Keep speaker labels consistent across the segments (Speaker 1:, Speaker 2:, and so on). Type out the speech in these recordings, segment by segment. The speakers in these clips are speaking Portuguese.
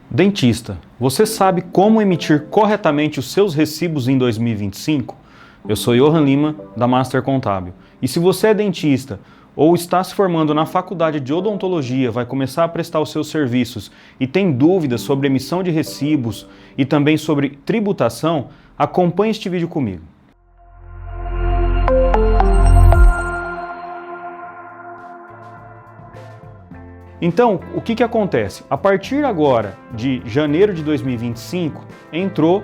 Speaker 1: Dentista, você sabe como emitir corretamente os seus recibos em 2025? Eu sou Johan Lima, da Master Contábil. E se você é dentista ou está se formando na faculdade de odontologia, vai começar a prestar os seus serviços e tem dúvidas sobre emissão de recibos e também sobre tributação, acompanhe este vídeo comigo. Então, o que acontece? A partir agora de janeiro de 2025, entrou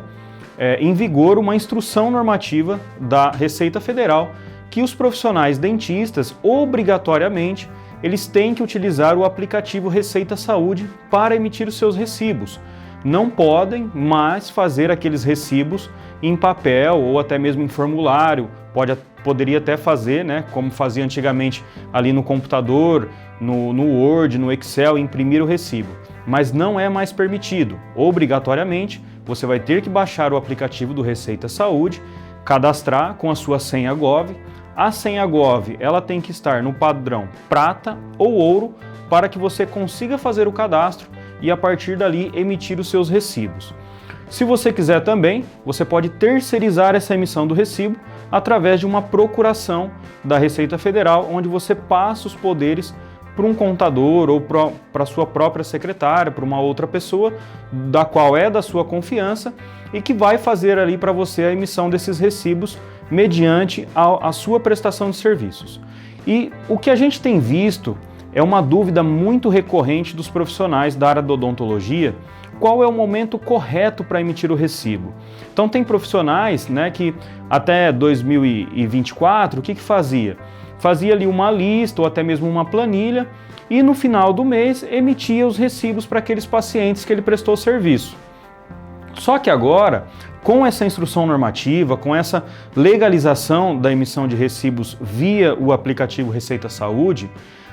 Speaker 1: em vigor uma instrução normativa da Receita Federal que os profissionais dentistas, obrigatoriamente, eles têm que utilizar o aplicativo Receita Saúde para emitir os seus recibos. Não podem mais fazer aqueles recibos em papel ou até mesmo em formulário. Poderia até fazer, né, como fazia antigamente ali no computador, no Word, no Excel, imprimir o recibo. Mas não é mais permitido. Obrigatoriamente, você vai ter que baixar o aplicativo do Receita Saúde, cadastrar com a sua senha Gov. A senha Gov, ela tem que estar no padrão prata ou ouro para que você consiga fazer o cadastro e a partir dali emitir os seus recibos. Se você quiser também, você pode terceirizar essa emissão do recibo através de uma procuração da Receita Federal, onde você passa os poderes para um contador ou para a sua própria secretária, para uma outra pessoa da qual é da sua confiança e que vai fazer ali para você a emissão desses recibos mediante a sua prestação de serviços. E o que a gente tem visto é uma dúvida muito recorrente dos profissionais da área da odontologia: qual é o momento correto para emitir o recibo? Então tem profissionais, né, que até 2024, o que fazia? Fazia ali uma lista ou até mesmo uma planilha e no final do mês emitia os recibos para aqueles pacientes que ele prestou serviço. Só que agora, com essa instrução normativa, com essa legalização da emissão de recibos via o aplicativo Receita Saúde,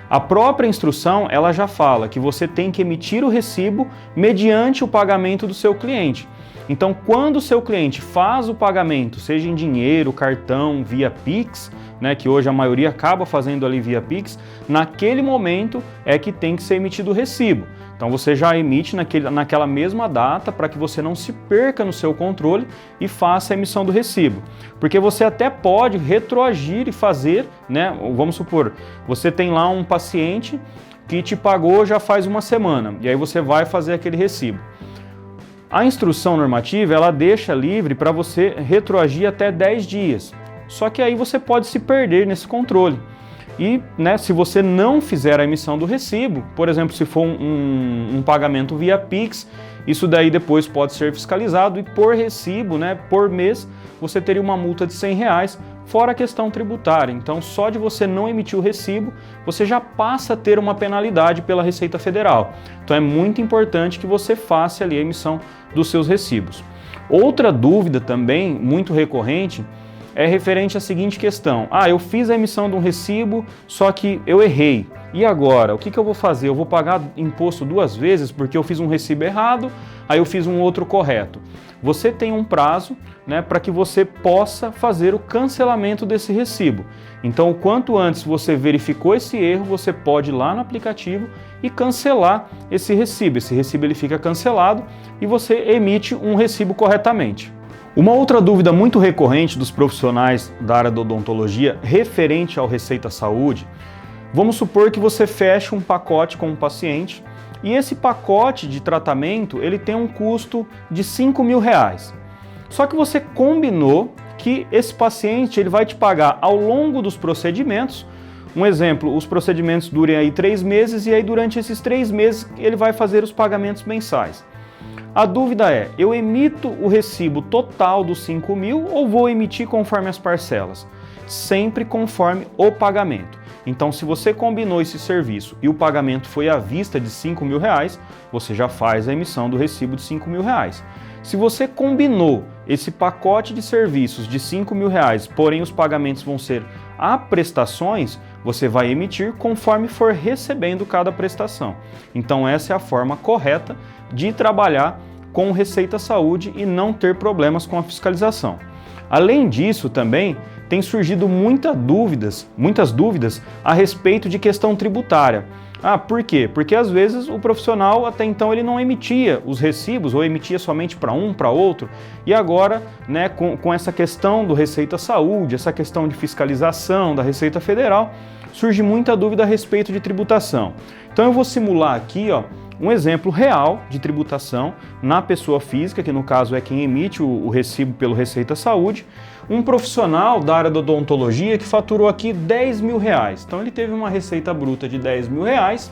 Speaker 1: a própria instrução ela já fala que você tem que emitir o recibo mediante o pagamento do seu cliente. Então, quando o seu cliente faz o pagamento, seja em dinheiro, cartão, via Pix, né, que hoje a maioria acaba fazendo ali via Pix, naquele momento é que tem que ser emitido o recibo. Então você já emite naquela mesma data para que você não se perca no seu controle e faça a emissão do recibo. Porque você até pode retroagir e fazer, né, vamos supor, você tem lá um paciente que te pagou já faz uma semana e aí você vai fazer aquele recibo. A instrução normativa, ela deixa livre para você retroagir até 10 dias. Só que aí você pode se perder nesse controle. E, né, se você não fizer a emissão do recibo, por exemplo, se for um pagamento via Pix, isso daí depois pode ser fiscalizado e por recibo, né, por mês, você teria uma multa de R$100, fora a questão tributária. Então, só de você não emitir o recibo, você já passa a ter uma penalidade pela Receita Federal. Então, é muito importante que você faça ali a emissão dos seus recibos. Outra dúvida também, muito recorrente, é referente à seguinte questão: eu fiz a emissão de um recibo, só que eu errei. E agora? O que eu vou fazer? Eu vou pagar imposto duas vezes porque eu fiz um recibo errado, aí eu fiz um outro correto. Você tem um prazo, né, para que você possa fazer o cancelamento desse recibo. Então, o quanto antes você verificou esse erro, você pode ir lá no aplicativo e cancelar esse recibo. Esse recibo ele fica cancelado e você emite um recibo corretamente. Uma outra dúvida muito recorrente dos profissionais da área da odontologia referente ao Receita Saúde: vamos supor que você feche um pacote com um paciente e esse pacote de tratamento ele tem um custo de R$5.000. Só que você combinou que esse paciente ele vai te pagar ao longo dos procedimentos. Um exemplo, os procedimentos durem aí 3 meses e aí durante esses 3 meses ele vai fazer os pagamentos mensais. A dúvida é: eu emito o recibo total dos R$5.000 ou vou emitir conforme as parcelas? Sempre conforme o pagamento. Então, se você combinou esse serviço e o pagamento foi à vista de R$5.000, você já faz a emissão do recibo de R$5.000. Se você combinou esse pacote de serviços de R$5.000, porém os pagamentos vão ser a prestações, você vai emitir conforme for recebendo cada prestação. Então essa é a forma correta de trabalhar com Receita Saúde e não ter problemas com a fiscalização. Além disso, também tem surgido muitas dúvidas a respeito de questão tributária. Ah, por quê? Porque às vezes o profissional até então ele não emitia os recibos ou emitia somente para um, para outro, e agora, né, com essa questão do Receita Saúde, essa questão de fiscalização da Receita Federal, surge muita dúvida a respeito de tributação. Então eu vou simular aqui, ó, um exemplo real de tributação na pessoa física, que no caso é quem emite o recibo pelo Receita Saúde, um profissional da área da odontologia que faturou aqui R$10.000. Então ele teve uma receita bruta de R$10.000.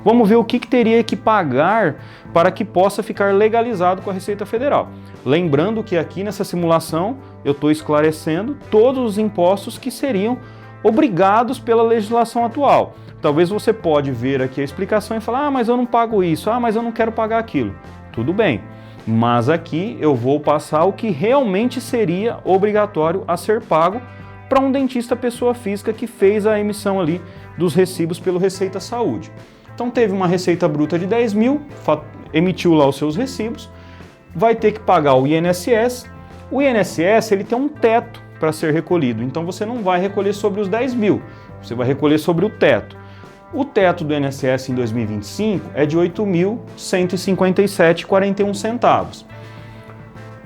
Speaker 1: Vamos ver o que teria que pagar para que possa ficar legalizado com a Receita Federal. Lembrando que aqui nessa simulação eu estou esclarecendo todos os impostos que seriam obrigados pela legislação atual. Talvez você pode ver aqui a explicação e falar, ah, mas eu não pago isso, ah, mas eu não quero pagar aquilo. Tudo bem, mas aqui eu vou passar o que realmente seria obrigatório a ser pago para um dentista pessoa física que fez a emissão ali dos recibos pelo Receita Saúde. Então teve uma receita bruta de 10 mil, emitiu lá os seus recibos, vai ter que pagar o INSS. O INSS ele tem um teto para ser recolhido, então você não vai recolher sobre os 10 mil, você vai recolher sobre o teto. O teto do INSS em 2025 é de R$ 8.157,41.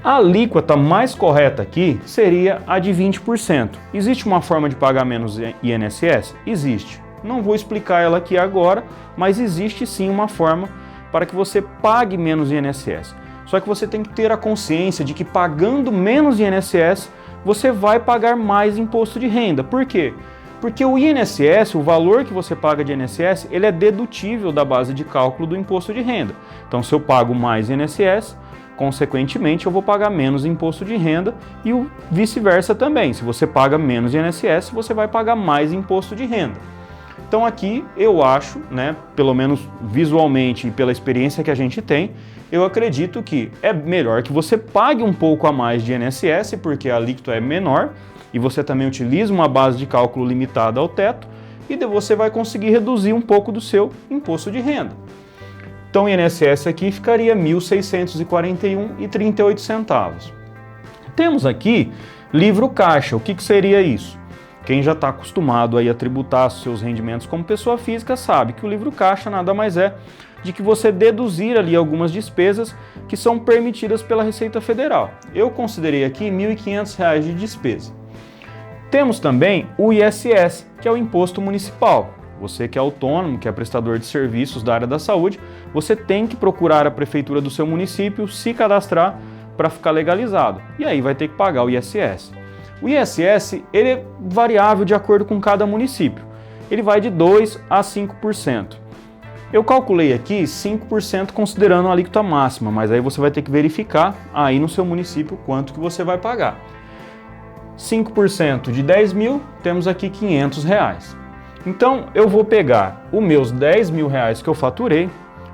Speaker 1: A alíquota mais correta aqui seria a de 20%. Existe uma forma de pagar menos INSS? Existe. Não vou explicar ela aqui agora, mas existe sim uma forma para que você pague menos INSS. Só que você tem que ter a consciência de que pagando menos INSS, você vai pagar mais imposto de renda. Por quê? Porque o INSS, o valor que você paga de INSS, ele é dedutível da base de cálculo do imposto de renda. Então, se eu pago mais INSS, consequentemente, eu vou pagar menos imposto de renda e o vice-versa também. Se você paga menos INSS, você vai pagar mais imposto de renda. Então, aqui eu acho, né, pelo menos visualmente e pela experiência que a gente tem, eu acredito que é melhor que você pague um pouco a mais de INSS, porque a alíquota é menor, e você também utiliza uma base de cálculo limitada ao teto, e você vai conseguir reduzir um pouco do seu imposto de renda. Então o INSS aqui ficaria R$ 1.641,38. Temos aqui livro caixa. O que seria isso? Quem já está acostumado aí a tributar seus rendimentos como pessoa física sabe que o livro caixa nada mais é de que você deduzir ali algumas despesas que são permitidas pela Receita Federal. Eu considerei aqui R$ 1.500 de despesa. Temos também o ISS, que é o Imposto Municipal. Você que é autônomo, que é prestador de serviços da área da saúde, você tem que procurar a prefeitura do seu município, se cadastrar para ficar legalizado. E aí vai ter que pagar o ISS. O ISS ele é variável de acordo com cada município. Ele vai de 2% a 5%. Eu calculei aqui 5% considerando a alíquota máxima, mas aí você vai ter que verificar aí no seu município quanto que você vai pagar. 5% de 10 mil, temos aqui R$ 500. Então, eu vou pegar os meus R$10.000 que eu faturei,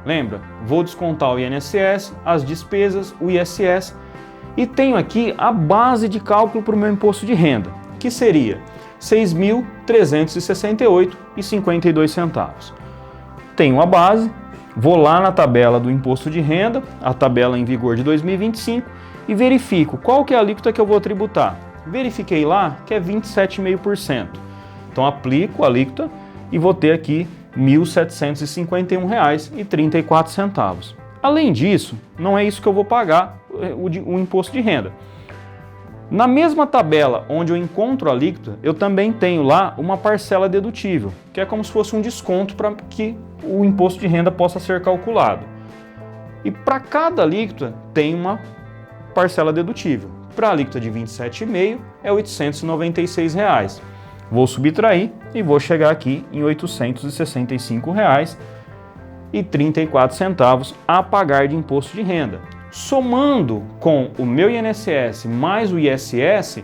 Speaker 1: lembra? Vou descontar o INSS, as despesas, o ISS, e tenho aqui a base de cálculo para o meu imposto de renda, que seria R$ 6.368,52. Tenho a base, vou lá na tabela do imposto de renda, a tabela em vigor de 2025, e verifico qual que é a alíquota que eu vou tributar. Verifiquei lá que é 27,5%. Então aplico a alíquota e vou ter aqui R$ 1.751,34. Além disso, não é isso que eu vou pagar o imposto de renda. Na mesma tabela onde eu encontro a alíquota, eu também tenho lá uma parcela dedutível, que é como se fosse um desconto para que o imposto de renda possa ser calculado. E para cada alíquota tem uma parcela dedutível. Para a alíquota de 27,5 é R$ 896. Vou subtrair e vou chegar aqui em R$ 865,34 a pagar de imposto de renda. Somando com o meu INSS mais o ISS,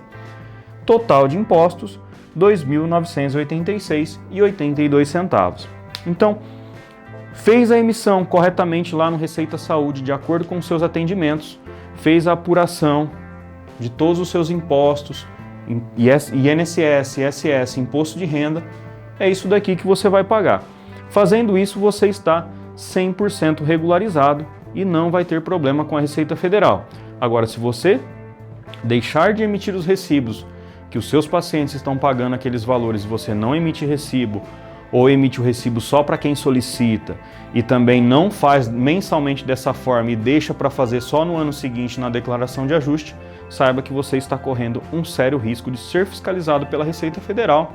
Speaker 1: total de impostos R$ 2.986,82. Então, fez a emissão corretamente lá no Receita Saúde, de acordo com os seus atendimentos, fez a apuração de todos os seus impostos, INSS, ISS, imposto de renda, é isso daqui que você vai pagar. Fazendo isso, você está 100% regularizado e não vai ter problema com a Receita Federal. Agora, se você deixar de emitir os recibos que os seus pacientes estão pagando aqueles valores e você não emite recibo, ou emite o recibo só para quem solicita e também não faz mensalmente dessa forma e deixa para fazer só no ano seguinte na declaração de ajuste, saiba que você está correndo um sério risco de ser fiscalizado pela Receita Federal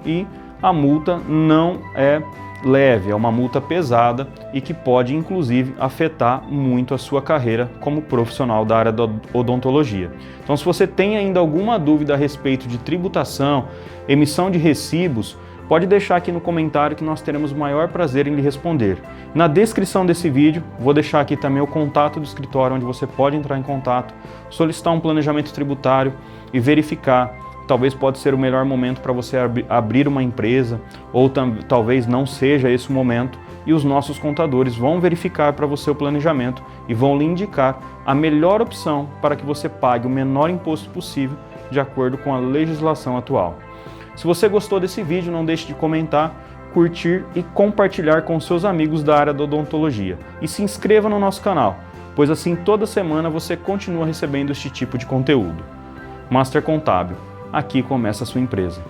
Speaker 1: e a multa não é leve, é uma multa pesada e que pode inclusive afetar muito a sua carreira como profissional da área da odontologia. Então, se você tem ainda alguma dúvida a respeito de tributação, emissão de recibos, pode deixar aqui no comentário que nós teremos o maior prazer em lhe responder. Na descrição desse vídeo, vou deixar aqui também o contato do escritório onde você pode entrar em contato, solicitar um planejamento tributário e verificar. Talvez pode ser o melhor momento para você abrir uma empresa, ou talvez não seja esse o momento, e os nossos contadores vão verificar para você o planejamento e vão lhe indicar a melhor opção para que você pague o menor imposto possível de acordo com a legislação atual. Se você gostou desse vídeo, não deixe de comentar, curtir e compartilhar com seus amigos da área da odontologia. E se inscreva no nosso canal, pois assim toda semana você continua recebendo este tipo de conteúdo. Master Contábil. Aqui começa a sua empresa.